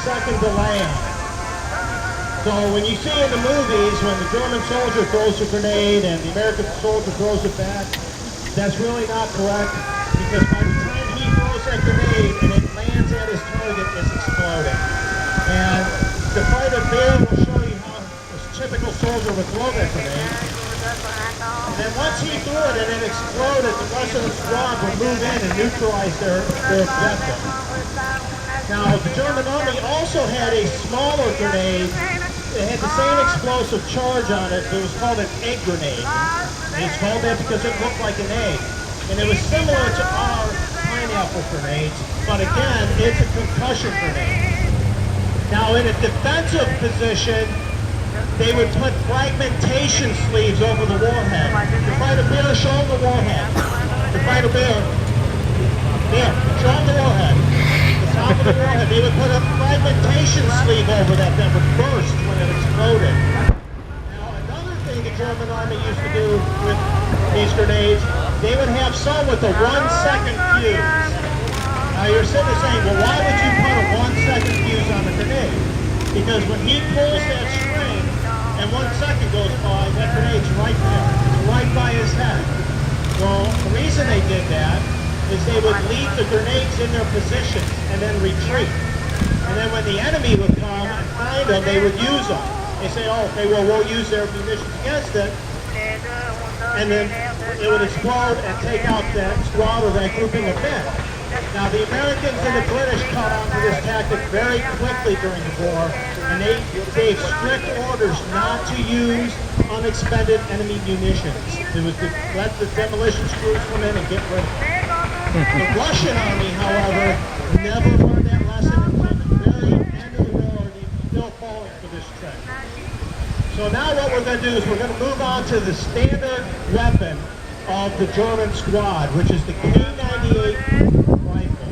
second delay on it. So when you see in the movies, when the German soldier throws a grenade and the American soldier throws it back, that's really not correct, because by the time he throws that grenade and it lands at his target, it's exploding. And to fight a bear will show you how a typical soldier would throw that grenade. And then once he threw it and it exploded, the rest of the squad would move in and neutralize their objective. Now, the German army also had a smaller grenade. It had the same explosive charge on it, but it was called an egg grenade. And it's called that because it looked like an egg. And it was similar to our pineapple grenades, but again, it's a concussion grenade. Now, in a defensive position, they would put fragmentation sleeves over the warhead. To fight a bear, show them the warhead. To fight a bear, show them the warhead. The top of the warhead, they would put a fragmentation sleeve over that would burst when it exploded. Now, another thing the German army used to do with these grenades, they would have some with a 1-second fuse. Now, you're sitting there saying, well, why would you put a 1-second fuse on the grenade? Because when he pulls that string, and 1 second goes by, that grenade's right there. It's right by his head. Well, the reason they did that is they would leave the grenades in their positions and then retreat. And then when the enemy would come and find them, they would use them. They say, oh, okay, well, we'll use their munitions against it. And then it would explode and take out that squad or that grouping of men. Now, the Americans and the British caught on to this tactic very quickly during the war, and they gave strict orders not to use unexpended enemy munitions. It was to let the demolition crews come in and get rid of them. The Russian army, however, never learned that lesson until the very end of the war, and they're still falling for this trick. So now what we're going to do is we're going to move on to the standard weapon of the German squad, which is the K98 rifle.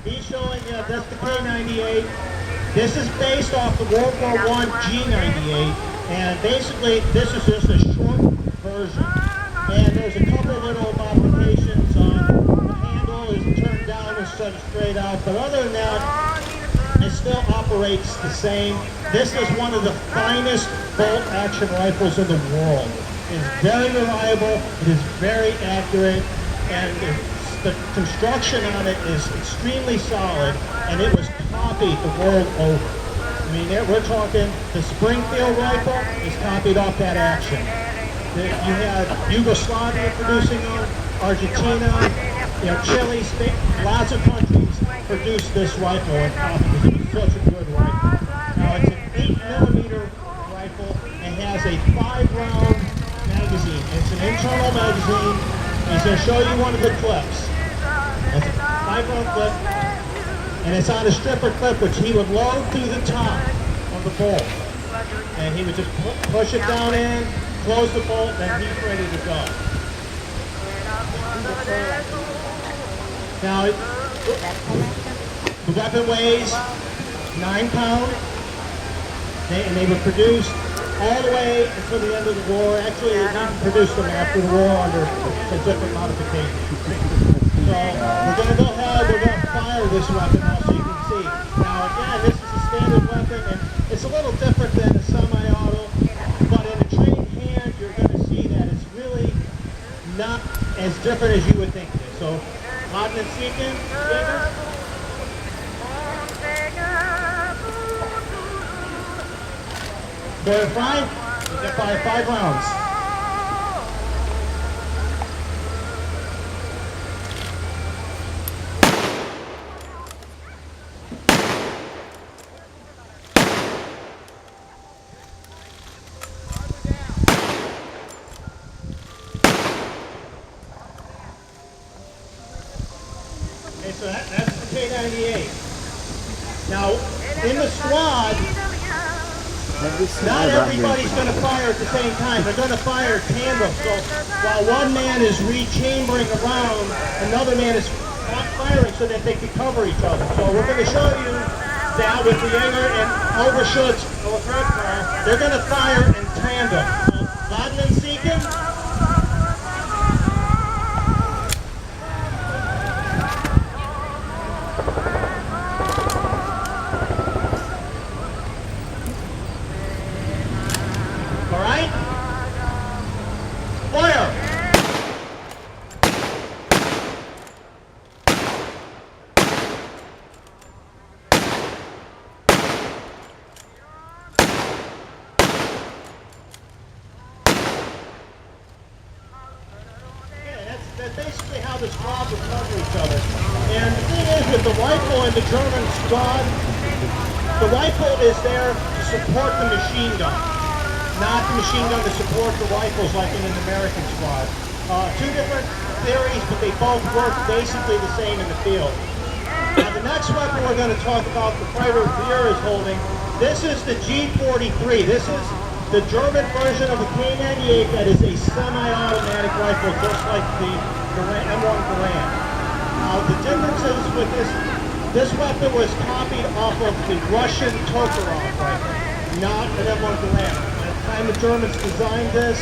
He's showing you that's the K98. This is based off the World War I G98, and basically this is just a short version. And there's a couple little modifications on the handle is turned down instead of straight out, but other than that, it still operates the same. This is one of the finest bolt-action rifles in the world. It is very reliable, it is very accurate, and the construction on it is extremely solid, and it was copied the world over. I mean, we're talking, the Springfield rifle is copied off that action. You had Yugoslavia producing them, Argentina, Chile, Spain, lots of countries produced this rifle and copied it. It's such a good rifle. Now, it's an 8mm rifle and has a 5-round magazine. It's an internal magazine. He's going to show you one of the clips. It's a 5-round clip, and it's on a stripper clip, which he would load through the top of the bolt. And he would just push it down in, close the bolt, and he's ready to go. Now, the weapon weighs 9 pounds, and they were produced all the way until the end of the war. Actually, they didn't produce them after the war under a different modification. So we're going to go ahead, we're going to fire this weapon now so you can see. Now again, this is a standard weapon, and it's a little different than a semi-auto, but in a trained hand, you're going to see that it's really not as different as you would think it is. So, Modern and Seeking, for 5, you can fire 5 rounds. Okay, so that's the K98. Now, in the squad, not everybody's going to fire at the same time. They're going to fire tandem. So while one man is re-chambering around, another man is firing so that they can cover each other. So we're going to show you that with the Jaeger and Overschutz, they're going to fire in tandem. Laden and Seeken. you how the squads would cover each other. And the thing is, with the rifle and the German squad, the rifle is there to support the machine gun, not the machine gun to support the rifles like in an American squad. Two different theories, but they both work basically the same in the field. Now, the next weapon we're going to talk about, the fighter Beer is holding, this is the G43. This is the German version of the K98 that is a semi-automatic rifle, just like the M1 Garand. Now, the differences with this weapon was copied off of the Russian Tokarov rifle, not an M1 Garand. At the time the Germans designed this,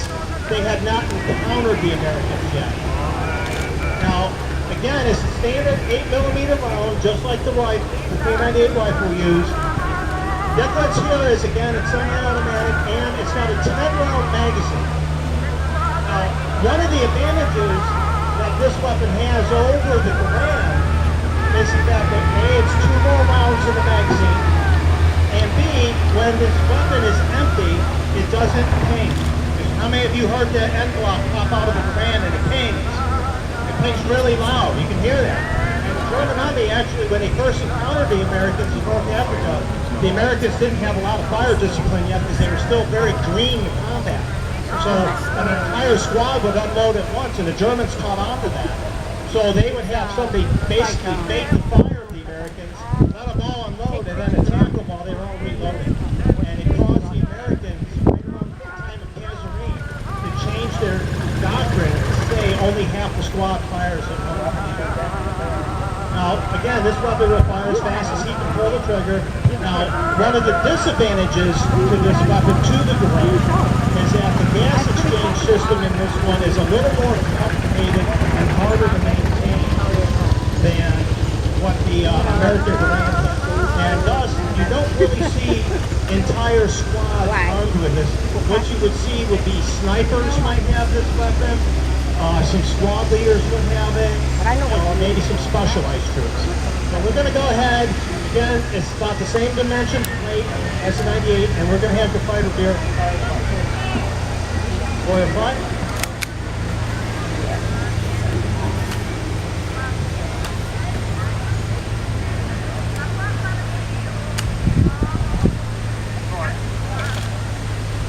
they had not encountered the Americans yet. Now, again, it's a standard 8mm round, just like the K98 rifle used. Difference here is, again, it's semi-automatic and it's got a 10-round magazine. Now, one of the advantages that this weapon has over the Garand is the fact that A, it's 2 more rounds in the magazine, and B, when this weapon is empty, it doesn't ping. How many of you heard that end block pop out of the Garand and it pings? It pings really loud, you can hear that. And the German Army actually, when they first encountered the Americans in North Africa, the Americans didn't have a lot of fire discipline yet because they were still very green in combat. So an entire squad would unload at once, and the Germans caught on to that. So they would have somebody basically bait the fire of the Americans, let them all unload, and then attack them while they were all reloading. And it caused the Americans, right around the time of Kasserine, to change their doctrine and say only half the squad fires at one weapon. Now, again, this weapon will fire as fast as he can pull the trigger. Now, one of the disadvantages to this weapon, to the Garand, is that the gas exchange system in this one is a little more complicated and harder to maintain than what the American Garand does. And thus, you don't really see entire squads armed with this. What you would see would be snipers might have this weapon. Some squad leaders would have it, or maybe some specialized troops. So we're going to go ahead. Again, it's about the same dimensions and weight as the 98, and we're going to have the fighter Beer for your butt.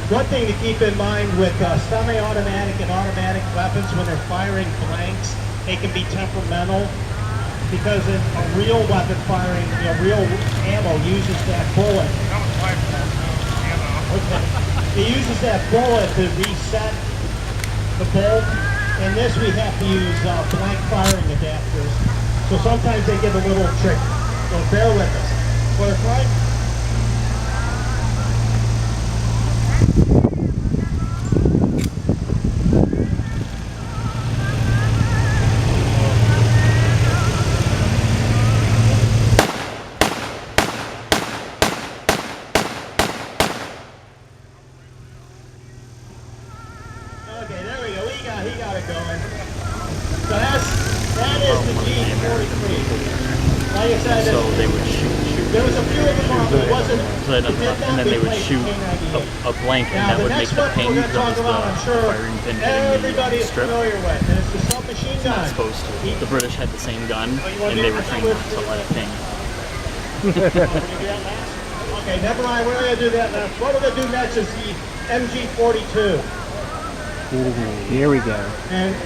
One thing to keep in mind with semi-automatic and automatic weapons, when they're firing blanks, they can be temperamental, because in a real weapon firing, real ammo uses that bullet. Okay. It uses that bullet to reset the bolt. In this, we have to use blank firing adapters. So sometimes they get a little tricky. So bear with us. But right. Okay, there we go. He got it going. So that is the G43. Like I said, so they would shoot. There was a few of them on, but it wasn't. And then they would shoot a blank, and that would make the ping. That was the firing pin hitting the strip. And it's the submachine gun. Not supposed to. The British had the same gun, and they were trained not to let it ping. Okay, never mind. We're going to do that next. What we're going to do next is the MG42. Ooh, here we go. And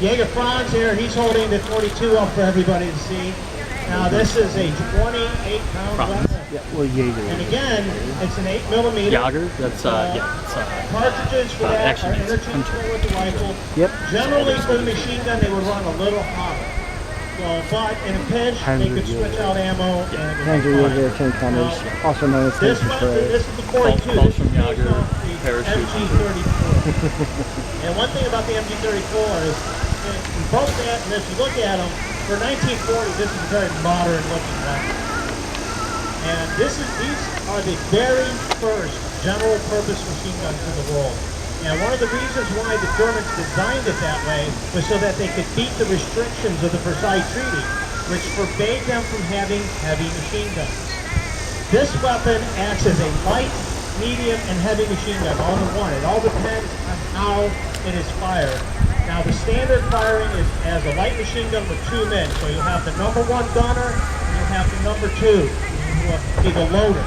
Jaeger Franz here, he's holding the 42 up for everybody to see. Now this is a 28-pound weapon. Yeah, well, Jaeger. And again, it's an 8mm. Jaeger? That's, yeah. It's, cartridges for that actually, are interchangeable with the rifle. Yep. Generally for the machine gun, they would run a little hotter. So, but in a pinch, they could switch out ammo. Panzer Jaeger 10 counters, also known as this weapon, this is the 42. This is Jaeger parachute. MG34. And one thing about the MG34 is, both that, and if you look at them, for 1940, this is a very modern looking weapon. And these are the very first general purpose machine guns in the world. And one of the reasons why the Germans designed it that way was so that they could beat the restrictions of the Versailles Treaty, which forbade them from having heavy machine guns. This weapon acts as a light, medium, and heavy machine gun all in one. It all depends on how it is fired. Now the standard firing is as a light machine gun with 2 men. So you'll have the number 1 gunner, and you'll have the number 2, who will be the loader.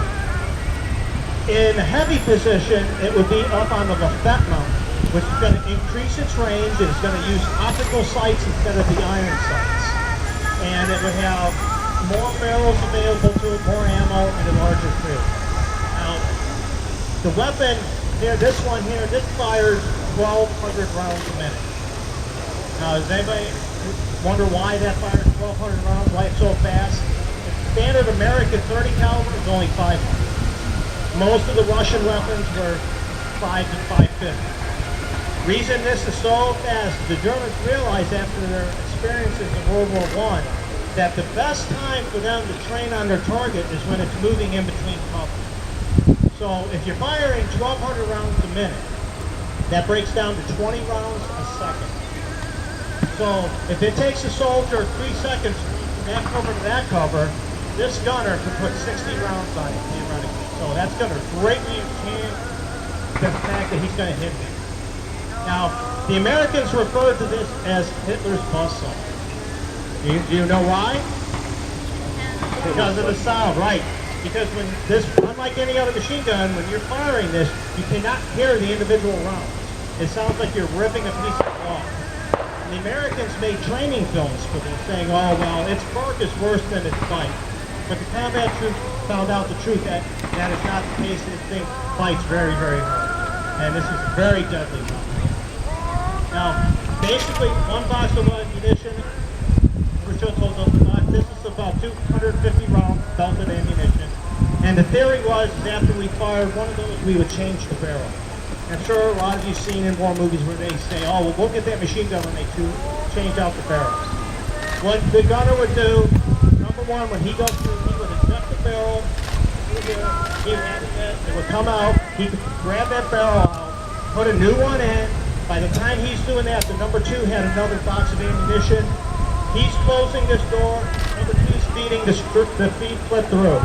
In heavy position, it would be up on the lafette mount, which is going to increase its range, and it's going to use optical sights instead of the iron sights. And it would have more barrels available to it, more ammo, and a larger crew. Now, the weapon here, this one here, this fires 1,200 rounds a minute. Now, does anybody wonder why that fires 1,200 rounds, why it's so fast? The standard American 30 caliber is only 500. Most of the Russian weapons were 5 to 550. Reason this is so fast, the Germans realized after their experiences in World War I that the best time for them to train on their target is when it's moving in between cover. So if you're firing 1,200 rounds a minute, that breaks down to 20 rounds a second. So if it takes a soldier 3 seconds from that cover to that cover, this gunner can put 60 rounds on it theoretically. So that's going to greatly enhance the fact that he's going to hit me. Now, the Americans referred to this as Hitler's buzzsaw. Do you know why? Because of the sound, right. Because when this, unlike any other machine gun, when you're firing this, you cannot hear the individual rounds. It sounds like you're ripping a piece of cloth. The Americans made training films for this, saying, oh, well, its bark is worse than its bite. But the combat troops found out the truth that that is not the case. This thing bites very, very hard. And this is very deadly weapon. Now, basically, one box of ammunition, this is about 250 rounds belted ammunition. And the theory was, after we fired one of those, we would change the barrel. I'm sure a lot of you have seen in war movies where they say, oh, well, we'll get that machine gun when they change out the barrels. What the gunner would do, number one, when he goes through, he would eject the barrel, it would come out, he could grab that barrel out, put a new one in. By the time he's doing that, the number 2 had another box of ammunition. He's closing this door, number 2's feeding the feed flip through,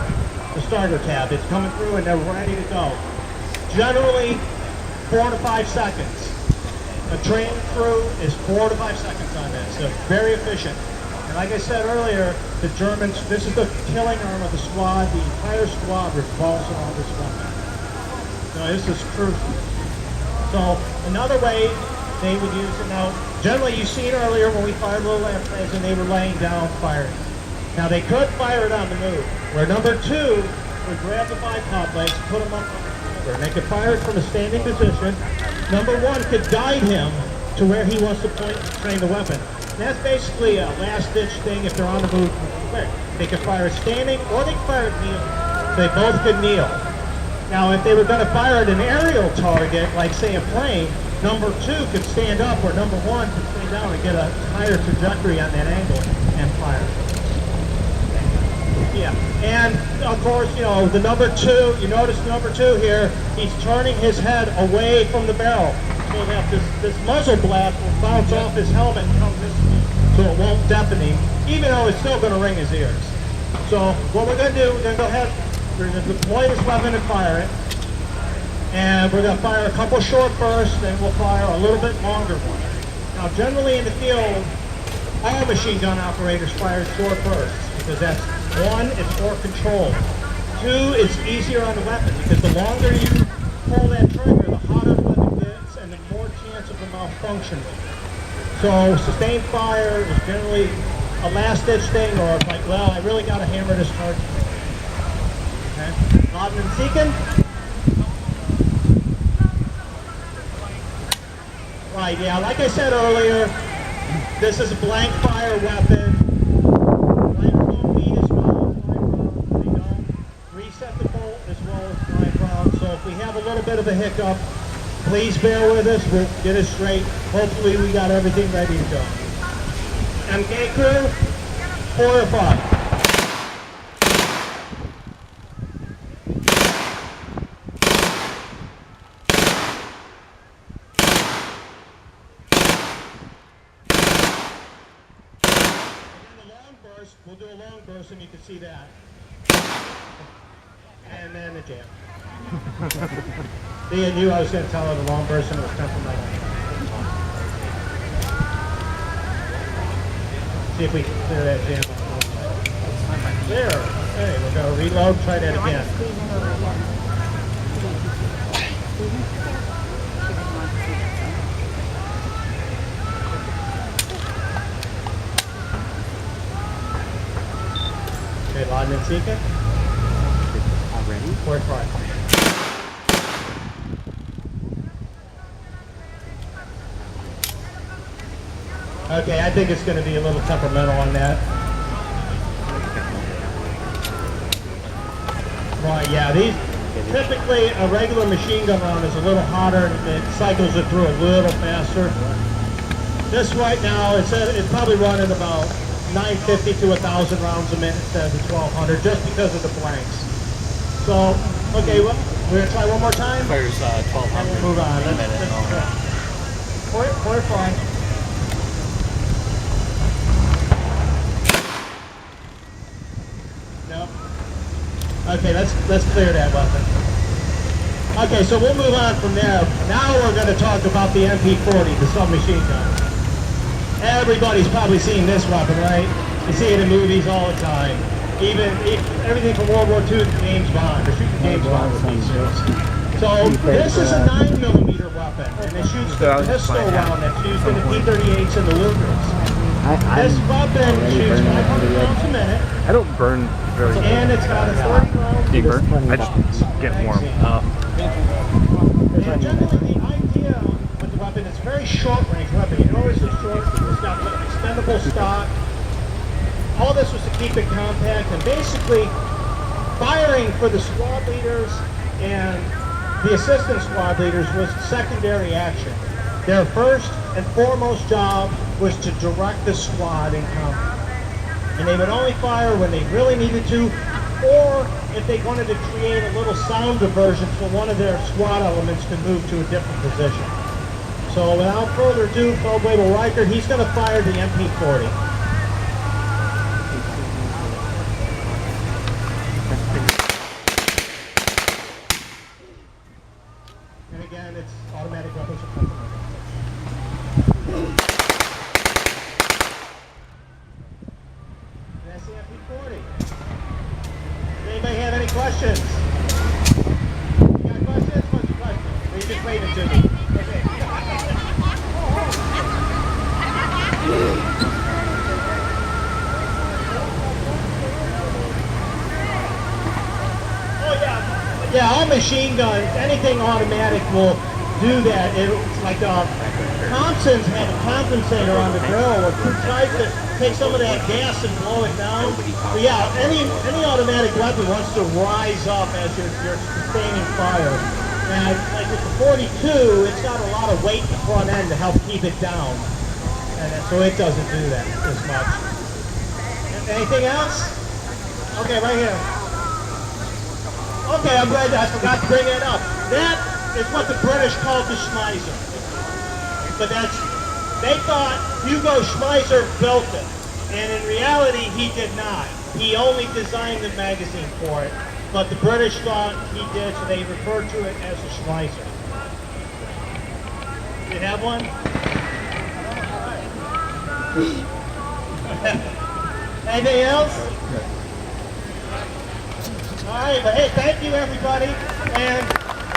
the starter tab. It's coming through and they're ready to go. Generally, 4 to 5 seconds. A trained crew is 4 to 5 seconds on this, so very efficient. And like I said earlier, the Germans, this is the killing arm of the squad. The entire squad revolves around this weapon. So this is crucial. So another way they would use it now, generally you've seen earlier when we fired little airplanes and they were laying down firing. Now they could fire it on the move, where number 2 would grab the bipod legs, put them up on the shoulder, and they could fire it from a standing position. Number 1 could guide him to where he wants to point and train the weapon. And that's basically a last-ditch thing if they're on the move quick. They could fire it standing or they could fire it kneeling. They both could kneel. Now, if they were going to fire at an aerial target, like say a plane, number 2 could stand up where number 1 could stay down and get a higher trajectory on that angle and fire. Yeah, and of course, you know, the number 2, you notice number 2 here, he's turning his head away from the barrel so that this muzzle blast will bounce off his helmet and come this way, so it won't deafen him, even though it's still going to ring his ears. So what we're going to do, we're going to go ahead, we're going to deploy this weapon and fire it. And we're going to fire a couple short bursts, then we'll fire a little bit longer one. Now, generally in the field, all machine gun operators fire short bursts because that's, 1, it's more control. 2, it's easier on the weapon because the longer you pull that trigger, the hotter the weapon gets and the more chance of a malfunction. So, sustained fire is generally a last-ditch thing, or it's like, well, I really got to hammer this target. Okay? Laden and Seeken. Right, yeah, like I said earlier, this is a blank fire weapon. Blanks don't beat as well as 5 rounds. They don't reset the bolt as well as 5 rounds. So if we have a little bit of a hiccup, please bear with us. We'll get it straight. Hopefully we got everything ready to go. MK crew, 4 or 5. We'll do a long burst and you can see that. And then the jam. See, I knew I was going to tell her the long burst and it was coming from my See if we can clear that jam up. There. Okay, we're going to reload. Try that again. Okay, logged in sequence. Already? We're fine. Okay, I think it's going to be a little temperamental on that. Right, yeah, these typically a regular machine gun round is a little hotter and it cycles it through a little faster. This right now, it's probably running about 950 to 1,000 rounds a minute instead of the 1,200 just because of the blanks. So, okay, well, we're going to try one more time? Fires 1,200. Move on. a minute. We're fine. No. Okay, let's clear that weapon. Okay, so we'll move on from there. Now we're going to talk about the MP40, the submachine gun. Everybody's probably seen this weapon, right? You see it in movies all the time. Even everything from World War II to James Bond. They're shooting James Bond with these things. So this is a 9mm weapon, and it shoots the pistol round that's used in the P-38s and the Lugers. This weapon shoots 500 rounds a minute. I don't burn very well. And it's got a 30 round. Do you burn? I just get warm. And generally the idea with the weapon, it's a very short range weapon. You notice it's short, it's got an extendable stock. All this was to keep it compact, and basically firing for the squad leaders and the assistant squad leaders was secondary action. Their first and foremost job was to direct the squad in combat. And they would only fire when they really needed to, or if they wanted to create a little sound diversion so one of their squad elements could move to a different position. So without further ado, Feldwebel Riker, he's going to fire the MP40. And again, it's automatic weapons are coming. That's the MP40. Does anybody have any questions? You got questions? What's your question? Or you just waving to me? Okay. Oh yeah. Yeah, all machine guns, anything automatic will do that. It's like Thompson's had a compensator on the barrel which tries to take some of that gas and blow it down. But yeah, any automatic weapon wants to rise up as you're sustaining fire. And like with the 42, it's got a lot of weight in the front end to help keep it down. And so it doesn't do that as much. Anything else? Okay, right here. Okay, I'm glad I forgot to bring that up. That is what the British called the Schmeiser. But they thought Hugo Schmeiser built it. And in reality, he did not. He only designed the magazine for it. But the British thought he did, so they referred to it as a Schmeiser. You have one? Anything else? All right, but hey, thank you everybody. And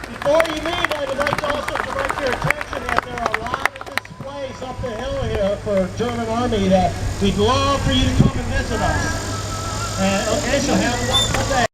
before you leave, I would like to also direct your attention that there are a lot of displays up the hill here for German Army that we'd love for you to come and visit us. And okay, so have a wonderful day.